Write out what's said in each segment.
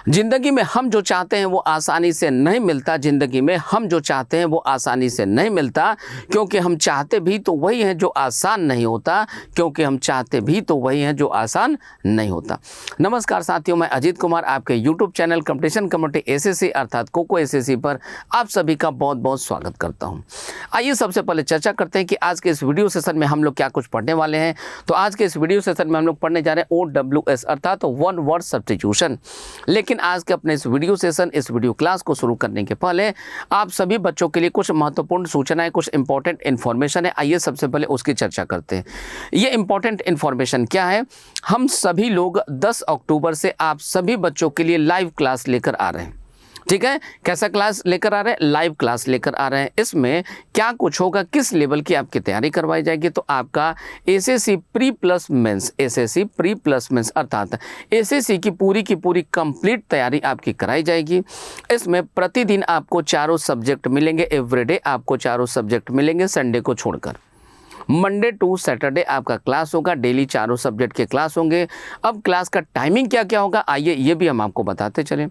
जिंदगी में हम जो चाहते हैं वो आसानी से नहीं मिलता, जिंदगी में हम जो चाहते हैं वो आसानी से नहीं मिलता, क्योंकि हम चाहते भी तो वही है जो आसान नहीं होता, क्योंकि हम चाहते भी तो वही है जो आसान नहीं होता। नमस्कार साथियों, मैं अजीत कुमार आपके YouTube channel competition community SSC अर्थात कोको एसएससी पर आप सभी का बहुत बहुत स्वागत करता हूं। आइए सबसे पहले चर्चा करते हैं कि आज के इस वीडियो सेशन में हम लोग क्या कुछ पढ़ने वाले हैं। तो आज के इस वीडियो सेशन में हम लोग पढ़ने जा रहे हैं OWS अर्थात वन वर्ड सब्स्टिट्यूशन। लेकिन आज के अपने इस वीडियो सेशन, इस वीडियो क्लास को शुरू करने के पहले आप सभी बच्चों के लिए कुछ महत्वपूर्ण सूचनाएं, कुछ इंपॉर्टेंट इन्फॉर्मेशन है। आइए सबसे पहले उसकी चर्चा करते हैं। ये इंपॉर्टेंट इन्फॉर्मेशन क्या है? हम सभी लोग 10 अक्टूबर से आप सभी बच्चों के लिए लाइव क्लास लेकर आ रहे हैं। ठीक है, कैसा क्लास लेकर आ रहे हैं? लाइव क्लास लेकर आ रहे हैं। इसमें क्या कुछ होगा, किस लेवल की आपकी तैयारी करवाई जाएगी? तो आपका SSC pre plus mains, SSC pre plus mains अर्थात एसएससी की पूरी कंप्लीट तैयारी आपकी कराई जाएगी। इसमें प्रतिदिन आपको चारों सब्जेक्ट मिलेंगे, एवरीडे आपको चारों सब्जेक्ट मिलेंगे, संडे को छोड़कर। मंडे टू सैटरडे आपका क्लास होगा, डेली चारों सब्जेक्ट के क्लास होंगे। अब क्लास का टाइमिंग क्या क्या होगा, आइए ये भी हम आपको बताते चलें।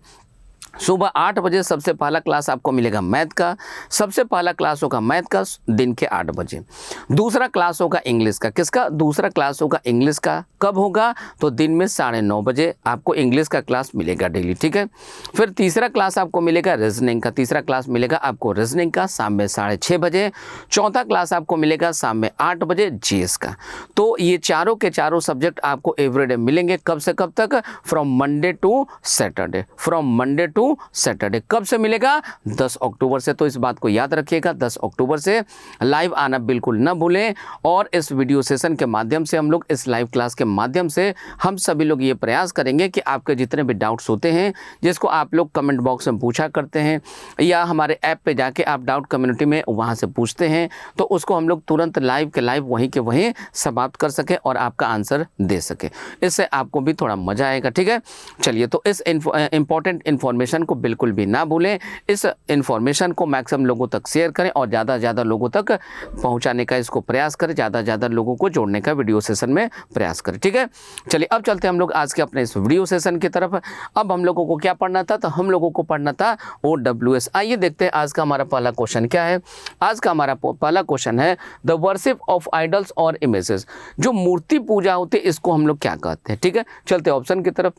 सुबह 8 बजे सबसे पहला क्लास आपको मिलेगा मैथ का, सबसे पहला क्लास होगा मैथ का दिन के 8 बजे। दूसरा क्लास होगा इंग्लिश का, किसका? दूसरा क्लास होगा इंग्लिश का। कब होगा? तो दिन में 9:30 बजे आपको इंग्लिश का क्लास मिलेगा डेली। ठीक है, फिर तीसरा क्लास आपको मिलेगा रीजनिंग का, तीसरा क्लास मिलेगा आपको रीजनिंग का शाम में 6:30 बजे। चौथा क्लास आपको मिलेगा शाम में 8 बजे जीएस का। तो ये चारों के चारों सब्जेक्ट आपको एवरीडे मिलेंगे। कब से कब तक? From Monday to Saturday, from Monday to Saturday. कब से मिलेगा? 10 अक्टूबर से। तो इस बात को याद रखिएगा, 10 अक्टूबर से लाइव आना बिल्कुल न भूलें। और इस वीडियो सेशन के माध्यम से हम लोग, इस लाइव क्लास के माध्यम से हम सभी लोग ये प्रयास करेंगे कि आपके जितने भी डाउट्स होते हैं, जिसको आप लोग कमेंट बॉक्स में पूछा करते हैं या हमारे ऐप पे जाके आप डाउट कम्युनिटी में वहाँ से पूछते हैं, तो उसको हम लोग तुरंत लाइव के लाइव वहीं के वहीं समाप्त कर सकें और आपका आंसर दे सकें। इससे आपको भी थोड़ा मजा आएगा। ठीक है, चलिए, तो इस इंपॉर्टेंट इन्फॉर्मेशन को बिल्कुल भी ना भूलें। इस इंफॉर्मेशन को मैक्सिमम लोगों तक शेयर करें और ज़्यादा से ज़्यादा लोगों तक पहुंचाने का इसको प्रयास करें, ज़्यादा से ज़्यादा लोगों को जोड़ने का वीडियो सेशन में प्रयास करें। ठीक है, चलिए अब चलते हैं हम लोग आज के अपने इस वीडियो सेशन की तरफ। अब हम लोगों को क्या पढ़ना था? तो हम लोगों को पढ़ना था OWS। आइए देखते हैं आज का हमारा पहला क्वेश्चन क्या है। आज का हमारा पहला क्वेश्चन है द वर्शिप ऑफ आइडल्स और इमेजेस। जो मूर्ति पूजा होती है इसको हम लोग क्या कहते हैं? ठीक है, चलते ऑप्शन की तरफ।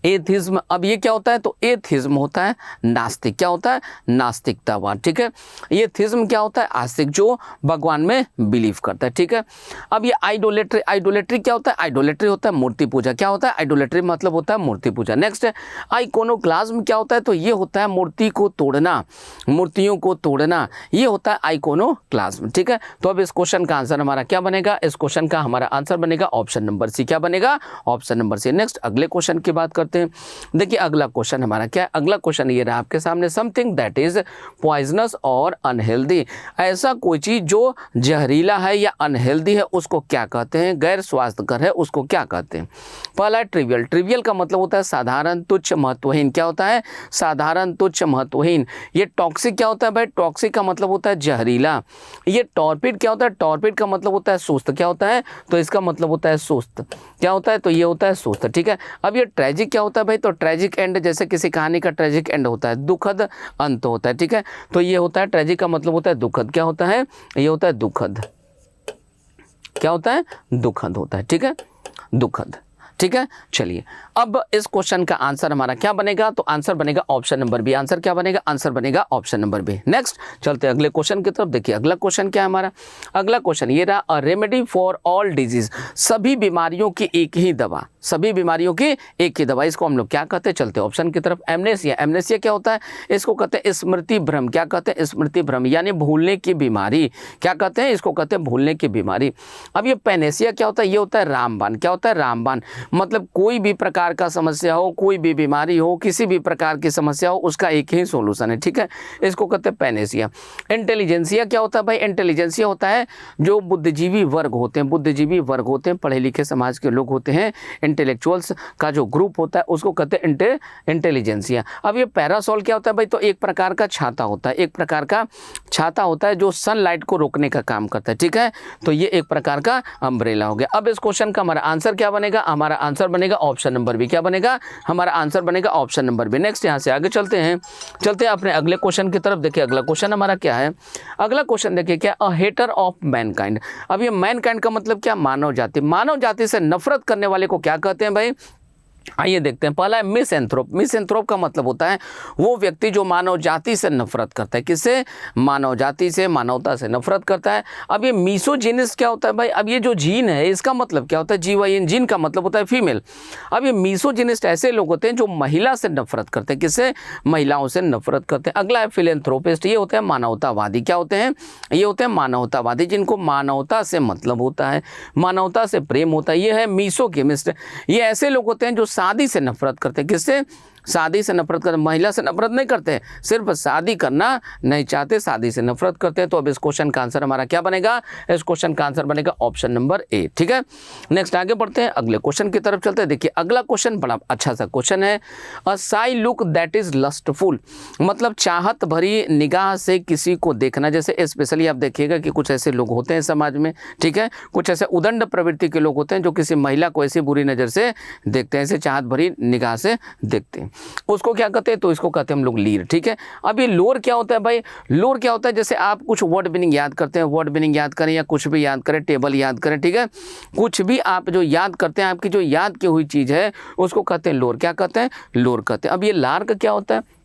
एथिज्म। अब ये क्या होता है? तो एथिज्म होता है नास्तिक। क्या होता है? नास्तिकतावाद। ठीक है, ये थिज्म क्या होता है? आस्तिक, जो भगवान में बिलीव करता है। ठीक है, अब ये आइडोलेट्री। आइडोलेट्री क्या होता है? आइडोलेट्री होता है मूर्ति पूजा। क्या होता है? आइडोलेट्री मतलब होता है मूर्ति पूजा। नेक्स्ट है आइकोनोक्लाज्म। क्या होता है? तो ये होता है मूर्ति को तोड़ना, मूर्तियों को तोड़ना, ये होता है आइकोनोक्लाज्म। ठीक है, तो अब इस क्वेश्चन का आंसर हमारा क्या बनेगा? इस क्वेश्चन का हमारा आंसर बनेगा ऑप्शन नंबर सी। क्या बनेगा? Option number C. नेक्स्ट अगले क्वेश्चन की बात करते हैं। देखिए अगला क्वेश्चन हमारा क्या है? अगला क्वेश्चन ये रहा आपके सामने, समथिंग दैट इज पॉइजनस और अनहेल्दी। ऐसा कोई चीज जो जहरीला है या अनहेल्दी है उसको क्या कहते हैं? गैर स्वास्थ्यकर है उसको क्या कहते हैं? पहला ट्रिवियल। ट्रिवियल का मतलब होता है साधारण, तुच्छ, महत्वहीन। क्या होता है? साधारण, तुच्छ, महत्वहीन। ये टॉक्सिक क्या होता है भाई? टॉक्सिक का मतलब होता है जहरीला। ये टॉर्पिड क्या होता है? टॉर्पिड का मतलब होता है सुस्त। क्या होता है? तो इसका मतलब होता है सुस्त। क्या होता है? तो ये होता है सुस्त। ठीक है, अब ये ट्रेजिक क्या होता है भाई? तो ट्रेजिक एंड, जैसे किसी कहानी का ट्रेजिक एंड होता है, दुखद अंत होता है। ठीक है, तो ये होता है ट्रेजिक का मतलब होता है दुखद। क्या होता है? ये होता है दुखद। क्या होता है? दुखद होता है। ठीक है, दुखद। ठीक है, चलिए अब इस क्वेश्चन का आंसर हमारा क्या बनेगा? तो आंसर बनेगा ऑप्शन नंबर बी। आंसर क्या बनेगा? आंसर बनेगा ऑप्शन नंबर बी। नेक्स्ट चलते हैं अगले क्वेश्चन की तरफ। देखिए अगला क्वेश्चन क्या है हमारा? अगला क्वेश्चन ये रहा, a remedy for all disease. सभी बीमारियों की एक ही दवा, सभी बीमारियों की एक ही दवा, इसको हम लोग क्या कहते हैं? चलते हैं ऑप्शन की तरफ। एमनेसिया। एमनेसिया क्या होता है? इसको कहते हैं स्मृति भ्रम। क्या कहते हैं? स्मृति भ्रम, यानी भूलने की बीमारी। क्या कहते हैं? इसको कहते हैं भूलने की बीमारी। अब ये पेनेसिया क्या होता है? ये होता है रामबाण। क्या होता है? रामबाण, मतलब कोई भी प्रकार का समस्या हो, कोई भी बीमारी हो, किसी भी प्रकार की समस्या हो, उसका एक ही सॉल्यूशन है। ठीक है, इसको कहते हैं पेनेसिया। इंटेलिजेंसिया क्या होता है भाई? इंटेलिजेंसिया होता है जो बुद्धिजीवी वर्ग होते हैं, बुद्धिजीवी वर्ग होते हैं, पढ़े लिखे समाज के लोग होते हैं, इंटेलेक्चुअल्स का जो ग्रुप होता है उसको कहते हैं इंटेलिजेंसिया। अब ये पैरासोल क्या होता है भाई? तो एक प्रकार का छाता होता है, एक प्रकार का छाता होता है जो सनलाइट को रोकने का काम करता है। ठीक है, तो ये एक प्रकार का अम्ब्रेला हो गया। अब इस क्वेश्चन का हमारा आंसर क्या बनेगा? हमारा आंसर बनेगा ऑप्शन नंबर बी। क्या बनेगा? हमारा आंसर बनेगा ऑप्शन नंबर बी। नेक्स्ट यहाँ से आगे चलते हैं अपने अगले क्वेश्चन की तरफ। देखिए अगला क्वेश्चन हमारा क्या है। अगला क्वेश्चन देखिए क्या, अ हेटर ऑफ मैनकाइंड। अब ये मैनकाइंड का मतलब क्या? मानव जाति। मानव जाति से नफरत करने वाले को क्या कहते हैं भाई? आइए देखते हैं। पहला है मिसएंथ्रोप। मिसएंथ्रोप का मतलब होता है वो व्यक्ति जो मानव जाति से नफरत करता है। किससे? मानव जाति से, मानवता से नफरत करता है। अब ये मिसोजिनिस्ट क्या होता है भाई? अब ये जो जीन है इसका मतलब क्या होता है? जीवाइन जीन का मतलब होता है फीमेल। अब ये मिसोजिनिस्ट ऐसे लोग होते हैं जो महिला से नफरत करते हैं। किससे? महिलाओं से नफरत करते हैं। अगला है फिलेंथ्रोपिस्ट। ये होते हैं मानवतावादी। क्या होते हैं? ये होते हैं मानवतावादी, जिनको मानवता से मतलब होता है, मानवता से प्रेम होता है। ये है मिसोगिमिस्ट। ये ऐसे लोग होते हैं जो शादी से नफरत करते हैं। किससे? शादी से नफरत करते, महिला से नफरत नहीं करते, सिर्फ शादी करना नहीं चाहते, शादी से नफरत करते हैं। तो अब इस क्वेश्चन का आंसर हमारा क्या बनेगा? इस क्वेश्चन का आंसर बनेगा ऑप्शन नंबर ए। ठीक है, नेक्स्ट आगे बढ़ते हैं, अगले क्वेश्चन की तरफ चलते हैं। देखिए अगला क्वेश्चन बड़ा अच्छा सा क्वेश्चन है। A sigh look that is lustful, मतलब चाहत भरी निगाह से किसी को देखना। जैसे स्पेशली आप देखिएगा कि कुछ ऐसे लोग होते हैं समाज में, ठीक है, कुछ ऐसे उदंड प्रवृत्ति के लोग होते हैं जो किसी महिला को ऐसी बुरी नज़र से देखते हैं, ऐसे चाहत भरी निगाह से देखते हैं, उसको क्या कहते हैं? तो इसको कहते हैं हम लोग लीर। ठीक है, अब ये लोर क्या होता है भाई? लोर क्या होता है? जैसे आप कुछ वर्ड मीनिंग याद करते हैं, वर्ड मीनिंग याद करें या कुछ भी याद करें, टेबल याद करें, ठीक है, कुछ भी आप जो याद करते हैं, आपकी जो याद की हुई चीज़ है उसको कहते हैं लोर। क्या कहते हैं? लोर कहते हैं। अब ये लार्क क्या होता है?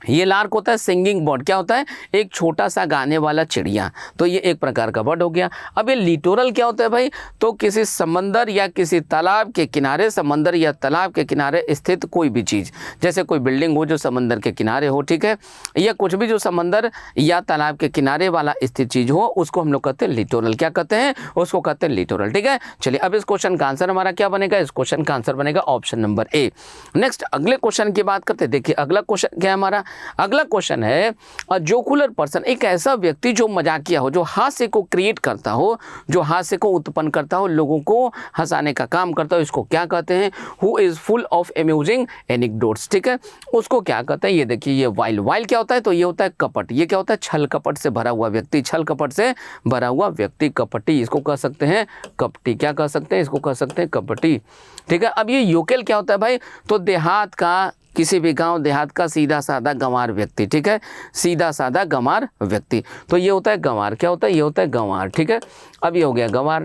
ये लार्क होता है सिंगिंग बर्ड। क्या होता है? एक छोटा सा गाने वाला चिड़िया। तो ये एक प्रकार का बर्ड हो गया। अब ये लिटोरल क्या होता है भाई? तो किसी समंदर या किसी तालाब के किनारे, समंदर या तालाब के किनारे स्थित कोई भी चीज़, जैसे कोई बिल्डिंग हो जो समंदर के किनारे हो, ठीक है, या कुछ भी जो समंदर या तालाब के किनारे वाला स्थित चीज़ हो, उसको हम लोग कहते हैं लिटोरल। क्या कहते हैं? उसको कहते हैं लिटोरल। ठीक है, चलिए अब इस क्वेश्चन का आंसर हमारा क्या बनेगा? इस क्वेश्चन का आंसर बनेगा ऑप्शन नंबर ए। नेक्स्ट अगले क्वेश्चन की बात करते हैं। देखिए अगला क्वेश्चन क्या है हमारा? अगला क्वेश्चन है, जोकुलर पर्सन, एक ऐसा व्यक्ति जो मजाकिया हो, जो हास्य को क्रिएट करता हो, जो हास्य को उत्पन्न करता हो, लोगों को हंसाने का काम करता हो, इसको क्या कहते हैं? Who is full of amusing anecdotes. ठीक है, उसको क्या कहते हैं? ये देखिए, ये वाइल। वाइल क्या होता है? तो ये होता है कपट। ये क्या होता है? छल कपट से भरा हुआ व्यक्ति, छल कपट से भरा हुआ व्यक्ति, कपटी, इसको कह सकते हैं कपटी। क्या कह सकते हैं? इसको कह सकते हैं कपटी। ठीक है, अब ये योकेल क्या होता है भाई? तो देहात का, किसी भी गांव देहात का सीधा साधा गंवार व्यक्ति। ठीक है, सीधा साधा गंवार व्यक्ति, तो ये होता है गंवार। क्या होता है? ये होता है गंवार। ठीक है, अब ये हो गया गंवार।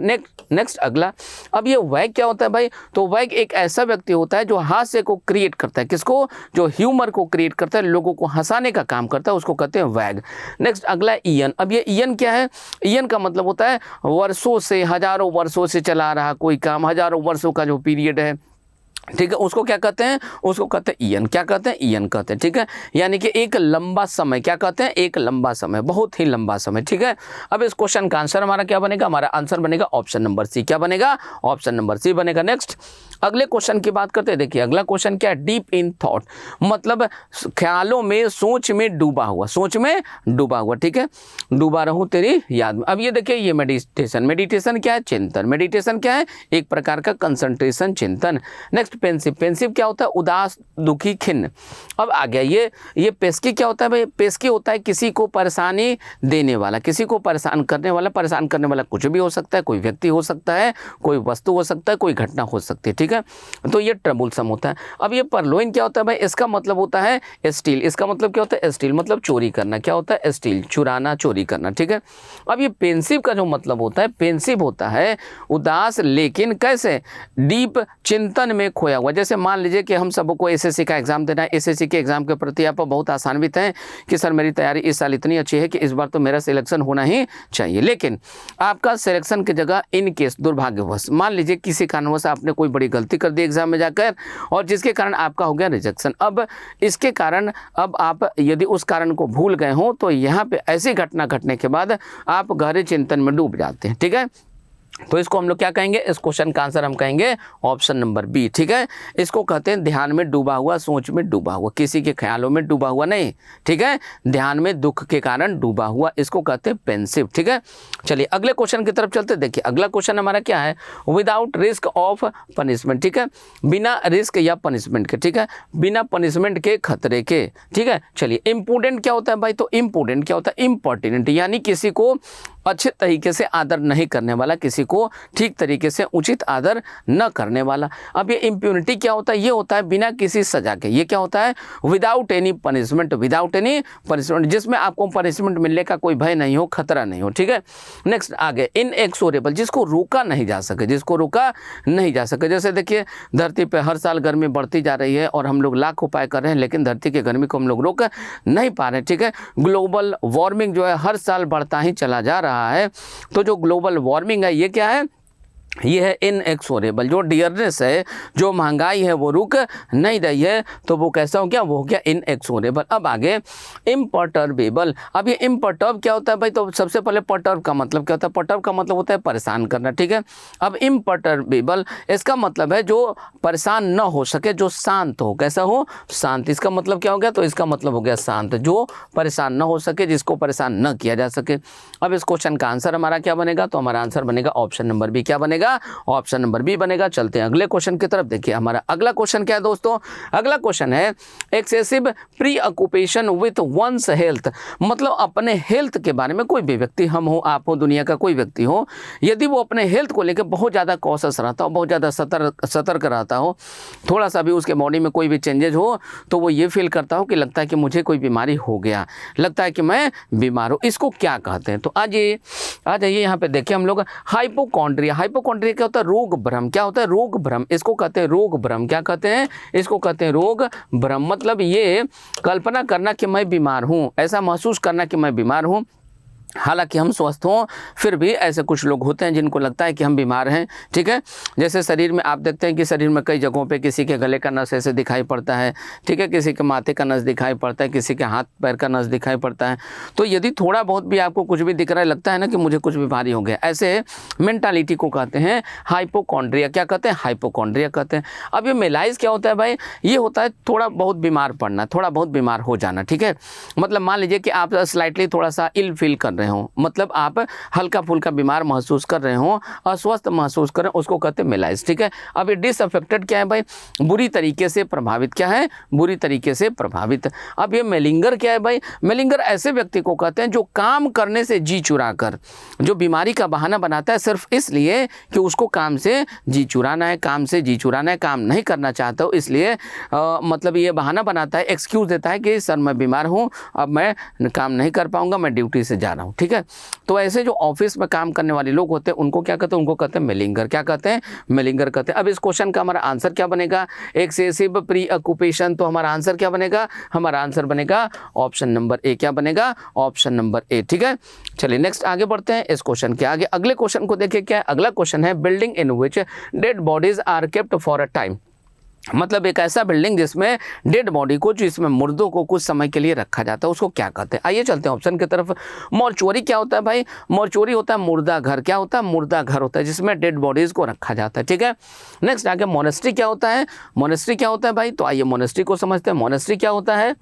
नेक्स्ट अगला, अब ये वैग क्या होता है भाई? तो वैग एक ऐसा व्यक्ति होता है जो हास्य को क्रिएट करता है। किसको? जो ह्यूमर को क्रिएट करता है, लोगों को हंसाने का काम करता है, उसको कहते हैं वैग। नेक्स्ट अगला ईयन। अब ये ईयन क्या है? ईयन का मतलब होता है वर्षों से, हजारों वर्षों से चला रहा कोई काम, हजारों वर्षों का जो पीरियड है, ठीक है, उसको क्या कहते हैं? उसको कहते हैं ईयन। क्या कहते हैं? ईयन कहते हैं। ठीक है, यानी कि एक लंबा समय। क्या कहते हैं? एक लंबा समय, बहुत ही लंबा समय। ठीक है, अब इस क्वेश्चन का आंसर हमारा क्या बनेगा? हमारा आंसर बनेगा ऑप्शन नंबर सी। क्या बनेगा? ऑप्शन नंबर सी बनेगा। नेक्स्ट अगले क्वेश्चन की बात करते हैं। देखिए अगला क्वेश्चन क्या है? डीप इन थॉट, मतलब ख्यालों में, सोच में डूबा हुआ, सोच में डूबा हुआ। ठीक है, डूबा रहूं तेरी याद में। अब ये देखिए, ये मेडिटेशन। मेडिटेशन क्या है? चिंतन। मेडिटेशन क्या है? एक प्रकार का कंसंट्रेशन, चिंतन। Next pensive. पेंसिव क्या होता है? उदास, दुखी, खिन्न। अब आ गया ये पेस्की। क्या होता है भाई? पेस्की होता है किसी को परेशानी देने वाला, किसी को परेशान करने वाला। परेशान करने वाला कुछ भी हो सकता है, कोई व्यक्ति हो सकता है, कोई वस्तु हो सकता है, कोई घटना हो सकती है। ठीक है, तो ये ट्रबुलसम होता है। अब ये परलोइन क्या होता है भाई? इसका मतलब होता है स्टील। इसका मतलब क्या होता है? स्टील मतलब चोरी करना। क्या होता है? स्टील, चुराना, चोरी करना। ठीक है, अब ये पेंसिव का जो मतलब होता है, पेंसिव होता है उदास, लेकिन कैसे? डीप, चिंतन में खोया हुआ। जैसे मान लीजिए कि हम सबको एसएससी का एग्जाम देना है, एसएससी के एग्जाम के प्रति आप बहुत आसान्वित हैं कि सर मेरी तैयारी इस साल इतनी अच्छी है कि इस बार तो मेरा सिलेक्शन होना ही चाहिए, लेकिन आपका सिलेक्शन की जगह इन केस दुर्भाग्यवश मान लीजिए किसी कारणवश आपने कोई बड़ी गलती कर दी एग्जाम में जाकर, और जिसके कारण आपका हो गया रिजेक्शन। अब इसके कारण, अब आप यदि उस कारण को भूल गए हो तो यहाँ पे ऐसी घटना घटने के बाद आप गहरे चिंतन में डूब जाते हैं। ठीक है, तो इसको हम लोग क्या कहेंगे? इस क्वेश्चन का आंसर हम कहेंगे ऑप्शन नंबर बी। ठीक है, इसको कहते हैं ध्यान में डूबा हुआ, सोच में डूबा हुआ, किसी के ख्यालों में डूबा हुआ नहीं। ठीक है, ध्यान में दुख के कारण डूबा हुआ, इसको कहते हैं पेंसिव। ठीक है, चलिए अगले क्वेश्चन की तरफ चलते। देखिए अगला क्वेश्चन हमारा क्या है? Without risk of punishment. ठीक है, बिना रिस्क या पनिशमेंट के। ठीक है, बिना पनिशमेंट के, खतरे के। ठीक है, चलिए इम्पोर्टेंट क्या होता है भाई? तो इम्पोर्टेंट क्या होता है? इम्पर्टिनेंट, यानी किसी को अच्छे तरीके से आदर नहीं करने वाला, किसी को ठीक तरीके से उचित आदर न करने वाला। अब ये इम्प्यूनिटी क्या होता है? ये होता है बिना किसी सजा के। ये क्या होता है? Without any punishment, without any punishment, जिसमें आपको पनिशमेंट मिलने का कोई भय नहीं हो, खतरा नहीं हो। ठीक है, नेक्स्ट आगे, इनएक्सोरेबल, जिसको रोका नहीं जा सके, जिसको रोका नहीं जा सके। जैसे देखिए धरती पे हर साल गर्मी बढ़ती जा रही है और हम लोग लाख उपाय कर रहे हैं, लेकिन धरती की गर्मी को हम लोग रोक नहीं पा रहे। ठीक है, ग्लोबल वार्मिंग जो है हर साल बढ़ता ही चला जा रहा है। तो जो ग्लोबल वार्मिंग है ये क्या है? ये है इनएक्सोरेबल। जो डियरनेस है, जो महंगाई है वो रुक नहीं रही है, तो वो कैसा हो गया? वो हो गया इनएक्सोरेबल। अब आगे इम्पर्टर्बेबल। अब ये इम्पर्टर्ब क्या होता है भाई? तो सबसे पहले पर्टर्ब का मतलब क्या होता है? पर्टर्ब का मतलब होता है परेशान करना। ठीक है, अब इम्पर्टर्बेबल इसका मतलब है जो परेशान न हो सके, जो शांत हो। कैसा हो? शांत। इसका मतलब क्या हो गया? तो इसका मतलब हो गया शांत, जो परेशान न हो सके, जिसको परेशान न किया जा सके। अब इस क्वेश्चन का आंसर हमारा क्या बनेगा? तो हमारा आंसर बनेगा ऑप्शन नंबर बी। क्या बनेगा? ऑप्शन नंबर बी बनेगा। चलते हैं अगले क्वेश्चन की तरफ। देखिए हमारा अगला क्वेश्चन क्या है दोस्तों? अगला क्वेश्चन है excessive preoccupation with one's health. मतलब अपने हेल्थ के बारे में, कोई भी व्यक्ति, हम हो, आप हो, दुनिया का कोई व्यक्ति हो, यदि वो अपने हेल्थ को लेकर बहुत ज़्यादा कॉशियस रहता हो, बहुत ज़्यादा सतर्क रहता हो, थोड़ा सा भी उसके बॉडी में कोई भी चेंजेज हो तो वो ये फील करता हो कि लगता है कि मुझे कोई बीमारी हो गया, लगता है कि मैं बीमार हूँ। इसको क्या कहते हैं? तो आ जाइए यहाँ पे देखिए हम लोग हाइपोकॉन्ड्रिया। हाइपोकॉन्ड्रिया क्या होता है? रोग भ्रम। क्या होता है? रोग भ्रम। इसको कहते हैं रोग भ्रम। क्या कहते हैं? इसको कहते हैं रोग भ्रम। मतलब ये कल्पना करना कि मैं बीमार हूँ, ऐसा महसूस करना कि मैं बीमार हूँ, हालांकि हम स्वस्थ हों, फिर भी ऐसे कुछ लोग होते हैं जिनको लगता है कि हम बीमार हैं। ठीक है, जैसे शरीर में आप देखते हैं कि शरीर में कई जगहों पे किसी के गले का नस ऐसे दिखाई पड़ता है, ठीक है, किसी के माथे का नस दिखाई पड़ता है, किसी के हाथ पैर का नस दिखाई पड़ता है। तो यदि थोड़ा बहुत भी आपको कुछ भी दिख रहा है, लगता है ना कि मुझे कुछ बीमारी हो गया, ऐसे मेंटालिटी को कहते हैं हाइपोकॉन्ड्रिया। क्या कहते हैं? हाइपोकॉन्ड्रिया कहते हैं। अब ये मेलाइज क्या होता है भाई? ये होता है थोड़ा बहुत बीमार पड़ना, थोड़ा बहुत बीमार हो जाना। ठीक है, मतलब मान लीजिए कि आप स्लाइटली थोड़ा सा इल फील कर रहे हो, मतलब आप हल्का फुल्का बीमार महसूस कर रहे हो, अस्वस्थ महसूस कर रहे हो, उसको कहते हैं मेलाइज। ठीक है, अब ये डिसअफेक्टेड क्या है भाई? बुरी तरीके से प्रभावित। क्या है? बुरी तरीके से प्रभावित। अब ये मेलिंगर क्या है भाई? मेलिंगर ऐसे व्यक्ति को कहते हैं जो काम करने से जी चुरा कर, जो बीमारी का बहाना बनाता है सिर्फ इसलिए कि उसको काम से जी चुराना है, काम से जी चुराना है, काम नहीं करना चाहता हो, इसलिए मतलब ये बहाना बनाता है, एक्सक्यूज देता है कि सर मैं बीमार हूँ, अब मैं काम नहीं कर पाऊंगा, मैं ड्यूटी से जा रहा हूँ। ठीक है, तो ऐसे जो ऑफिस में काम करने वाले लोग होते हैं उनको क्या कहते हैं? उनको कहते हैं मेलिंगर। क्या कहते हैं? मेलिंगर कहते हैं। अब इस क्वेश्चन का हमारा आंसर क्या बनेगा? Excessive pre occupation. तो हमारा आंसर क्या बनेगा? हमारा आंसर बनेगा ऑप्शन नंबर ए। क्या बनेगा? Option number A. ठीक है, चलिए नेक्स्ट आगे बढ़ते हैं इस क्वेश्चन के आगे। अगले क्वेश्चन को देखिए क्या है। अगला क्वेश्चन है building in which dead bodies are kept for a time. मतलब एक ऐसा बिल्डिंग जिसमें डेड बॉडी को, जिसमें मुर्दों को कुछ समय के लिए रखा जाता है, उसको क्या कहते हैं? आइए चलते हैं ऑप्शन की तरफ। मॉर्चुअरी क्या होता है भाई? मॉर्चुअरी होता है मुर्दा घर। क्या होता है? मुर्दा घर होता है जिसमें डेड बॉडीज को रखा जाता है। ठीक है, नेक्स्ट आगे मोनेस्ट्री क्या होता है? मोनेस्ट्री क्या होता है भाई? तो आइए मोनेस्ट्री को समझते हैं। मोनेस्ट्री क्या होता है?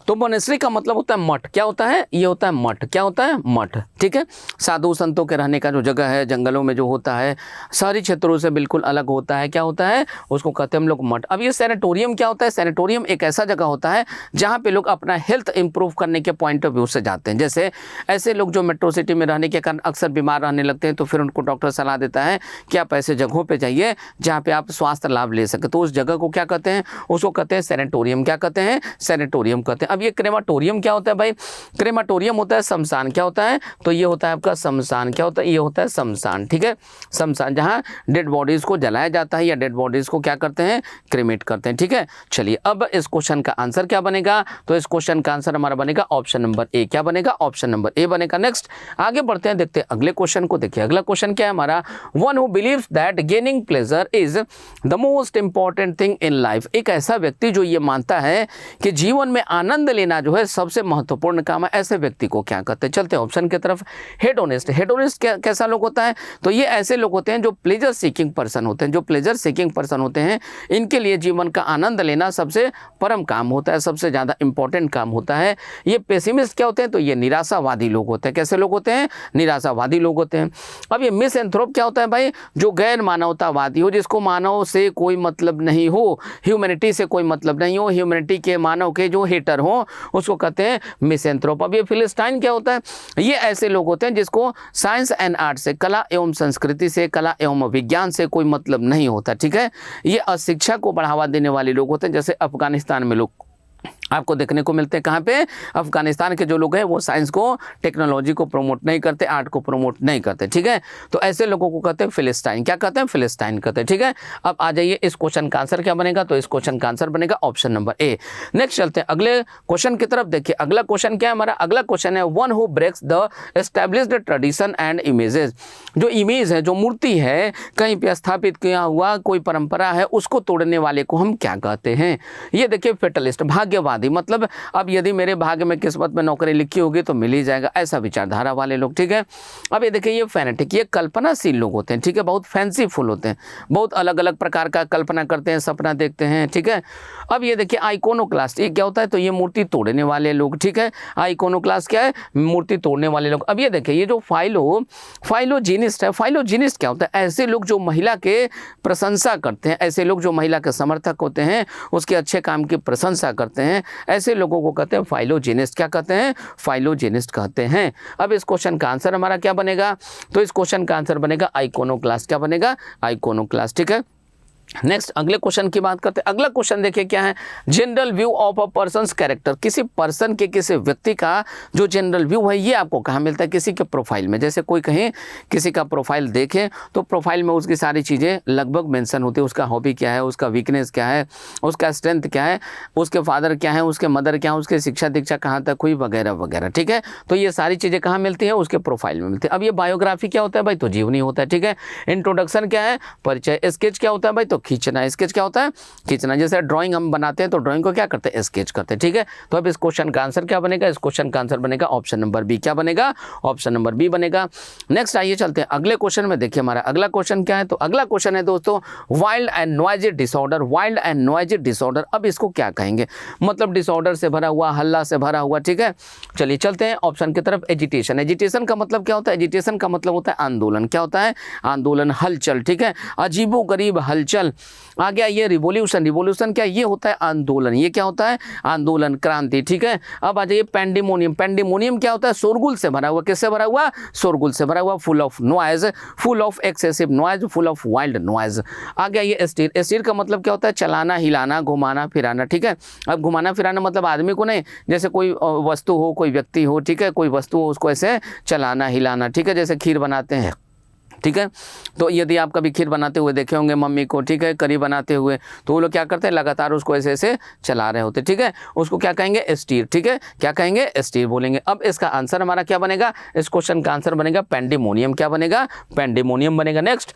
तो मोनेस्ट्री का मतलब होता है मठ। क्या होता है? ये होता है मठ। क्या होता है? मठ। ठीक है, साधु संतों के रहने का जो जगह है, जंगलों में जो होता है, शहरी क्षेत्रों से बिल्कुल अलग होता है। क्या होता है? उसको कहते हैं हम लोग मठ। अब ये सैनिटोरियम क्या होता है? सैनिटोरियम एक ऐसा जगह होता है जहाँ पे लोग अपना हेल्थ इंप्रूव करने के पॉइंट ऑफ व्यू से जाते हैं। जैसे ऐसे लोग जो मेट्रो सिटी में रहने के कारण अक्सर बीमार रहने लगते हैं, तो फिर उनको डॉक्टर सलाह देता है कि आप ऐसे जगहों पर जाइए जहाँ पे आप स्वास्थ्य लाभ ले सके। तो उस जगह को क्या कहते हैं? उसको कहते हैं सैनिटोरियम। क्या कहते हैं? सैनिटोरियम कहते हैं। अब ये क्रेमाटोरियम क्या होता है भाई? क्रेमाटोरियम होता है शमशान। क्या होता है? तो ये होता है आपका शमशान। क्या होता है? ये होता है शमशान। ठीक है, शमशान जहाँ डेड बॉडीज को जलाया जाता है या डेड बॉडीज को क्या करते हैं? क्रीमेट करते हैं। ठीक है, चलिए अब इस क्वेश्चन का आंसर क्या बनेगा? तो इस क्वेश्चन का आंसर हमारा बनेगा ऑप्शन नंबर ए। क्या बनेगा? ऑप्शन नंबर ए बनेगा। नेक्स्ट आगे बढ़ते हैं, देखते हैं अगले क्वेश्चन को। देखिए अगला क्वेश्चन क्या है हमारा? One who believes that gaining pleasure is the most important thing in life. एक ऐसा व्यक्ति जो ये मानता है कि जीवन में आनंद लेना जो है सबसे महत्वपूर्ण काम है, ऐसे व्यक्ति को क्या कहते हैं? चलते हैं ऑप्शन की तरफ। हेडोनिस्ट। हेडोनिस्ट कैसा लोग होता है? तो ये ऐसे लोग होते हैं जो प्लेजर सीकिंग पर्सन होते हैं। जो प्लेजर सीकिंग पर्सन होते हैं, इनके लिए जीवन का आनंद लेना सबसे परम काम होता है, सबसे ज़्यादा इंपॉर्टेंट काम होता है। ये पेसिमिस्ट क्या होते हैं? तो ये निराशावादी लोग होते हैं। कैसे लोग होते हैं? निराशावादी लोग होते हैं। अब ये मिसएंथ्रोप क्या होता है भाई? जो गैर मानवतावादी हो, जिसको मानव से कोई मतलब नहीं हो, ह्यूमैनिटी से कोई मतलब नहीं हो, ह्यूमैनिटी के, मानव के जो हेटर हो, हो उसको कहते हैं मिसेंथ्रोप। अब ये फिलिस्टाइन क्या होता है? ये ऐसे लोग होते हैं जिसको साइंस एंड आर्ट से, कला एवं संस्कृति से, कला एवं विज्ञान से कोई मतलब नहीं होता, ठीक है। ये अशिक्षा को बढ़ावा देने वाले लोग होते हैं, जैसे अफगानिस्तान में लोग आपको देखने को मिलते हैं। कहाँ पे? अफगानिस्तान के जो लोग हैं वो साइंस को, टेक्नोलॉजी को प्रमोट नहीं करते, आर्ट को प्रमोट नहीं करते, ठीक है। तो ऐसे लोगों को कहते हैं फिलिस्टाइन। क्या कहते हैं? फिलिस्टाइन कहते हैं, ठीक है। अब आ जाइए, इस क्वेश्चन का आंसर क्या बनेगा? तो इस क्वेश्चन का आंसर बनेगा ऑप्शन नंबर ए। नेक्स्ट चलते हैं अगले क्वेश्चन की तरफ। देखिए अगला क्वेश्चन क्या है हमारा? अगला क्वेश्चन है one who breaks the established tradition and images. जो इमेज है, जो मूर्ति है, कहीं पे स्थापित किया हुआ कोई परंपरा है, उसको तोड़ने वाले को हम क्या कहते हैं? ये देखिए फेटलिस्ट, भाग्यवादी, मतलब अब यदि मेरे भाग्य में किस्मत में नौकरी लिखी होगी तो मिल ही जाएगा, ऐसा विचारधारा वाले लोग, ठीक है। अब ये देखिए ये फैनेटिक, ये कल्पनाशील लोग होते हैं, ठीक है, बहुत फैंसीफुल होते हैं, बहुत अलग अलग प्रकार का कल्पना करते हैं, सपना देखते हैं, ठीक है। अब ये देखिए आइकोनोक्लास्ट, ये क्या होता है? तो ये मूर्ति तोड़ने वाले लोग, ठीक है। आइकोनोक्लास्ट क्या है? मूर्ति तोड़ने वाले लोग। अब ये देखिए ये जो फाइलोजिनिस्ट है, फाइलोजिनिस्ट क्या होता है? ऐसे लोग जो महिला के प्रशंसा करते हैं, ऐसे लोग जो महिला के समर्थक होते हैं, उसके अच्छे काम की प्रशंसा करते हैं, ऐसे लोगों को कहते हैं फाइलोजेनिस्ट। क्या कहते हैं? फाइलोजेनिस्ट कहते हैं। अब इस क्वेश्चन का आंसर हमारा क्या बनेगा? तो इस क्वेश्चन का आंसर बनेगा आइकोनोक्लास्ट। क्या बनेगा? आइकोनोक्लास्ट, ठीक है। नेक्स्ट अगले क्वेश्चन की बात करते हैं। अगला क्वेश्चन देखिए क्या है? General view of a persons character. किसी पर्सन के, किसी व्यक्ति का जो जनरल व्यू है ये आपको कहाँ मिलता है? किसी के प्रोफाइल में। जैसे कोई कहीं किसी का प्रोफाइल देखें तो प्रोफाइल में उसकी सारी चीज़ें लगभग मेंशन होती है। उसका हॉबी क्या है, उसका वीकनेस क्या है, उसका स्ट्रेंथ क्या है, उसके फादर क्या है, उसके मदर क्या है, उसकी शिक्षा दीक्षा कहाँ तक हुई, वगैरह वगैरह, ठीक है। तो ये सारी चीज़ें कहाँ मिलती हैं? उसके प्रोफाइल में मिलती है। अब ये बायोग्राफी क्या होता है भाई? तो जीवनी होता है, ठीक है। इंट्रोडक्शन क्या है? परिचय। स्केच क्या होता है भाई? तो खींचना। स्केच क्या होता है? खींचना। जैसे ड्राइंग हम बनाते हैं तो ड्राइंग को क्या करते हैं? स्केच करते हैं, ठीक है। तो अब इस क्वेश्चन का आंसर क्या बनेगा? इस क्वेश्चन का आंसर बनेगा ऑप्शन नंबर बी। क्या बनेगा? ऑप्शन नंबर बी बनेगा। नेक्स्ट आइए चलते हैं अगले क्वेश्चन में। देखिए हमारा अगला क्वेश्चन क्या है? तो अगला क्वेश्चन है दोस्तों wild and noisy disorder. Wild and noisy disorder, अब इसको क्या कहेंगे? मतलब डिसऑर्डर से भरा हुआ, हल्ला से भरा हुआ, ठीक है। चलिए चलते हैं ऑप्शन की तरफ। एजिटेशन। एजिटेशन का मतलब क्या होता है? एजिटेशन का मतलब होता है आंदोलन। क्या होता है? आंदोलन, हलचल, ठीक है। अजीबोगरीब हलचल। आ गया ये रिवोल्यूशन। रिवोल्यूशन क्या? ये होता है आंदोलन। ये क्या होता है? आंदोलन, क्रांति, ठीक है। अब आ जाइए पेंडेमोनियम। पेंडेमोनियम क्या होता है? शोरगुल से भरा हुआ। किससे भरा हुआ? शोरगुल से भरा हुआ। Full of noise, full of excessive noise, full of wild noise. आ गया ये एस्टीर। एस्टीर का मतलब क्या होता है? चलाना, हिलाना, घुमाना फिराना, ठीक है। अब घुमाना फिराना मतलब आदमी को नहीं, जैसे कोई वस्तु हो, कोई व्यक्ति हो, ठीक है, कोई वस्तु हो, उसको ऐसे चलाना हिलाना, ठीक है। जैसे खीर बनाते हैं, ठीक है। तो यदि आप कभी खीर बनाते हुए देखे होंगे मम्मी को, ठीक है, करी बनाते हुए, तो वो लोग क्या करते हैं? लगातार उसको ऐसे ऐसे चला रहे होते, ठीक है। उसको क्या कहेंगे? एस्टीर, ठीक है। क्या कहेंगे? एस्टीर बोलेंगे। अब इसका आंसर हमारा क्या बनेगा? इस क्वेश्चन का आंसर बनेगा पेंडेमोनियम। क्या बनेगा? पेंडेमोनियम बनेगा। नेक्स्ट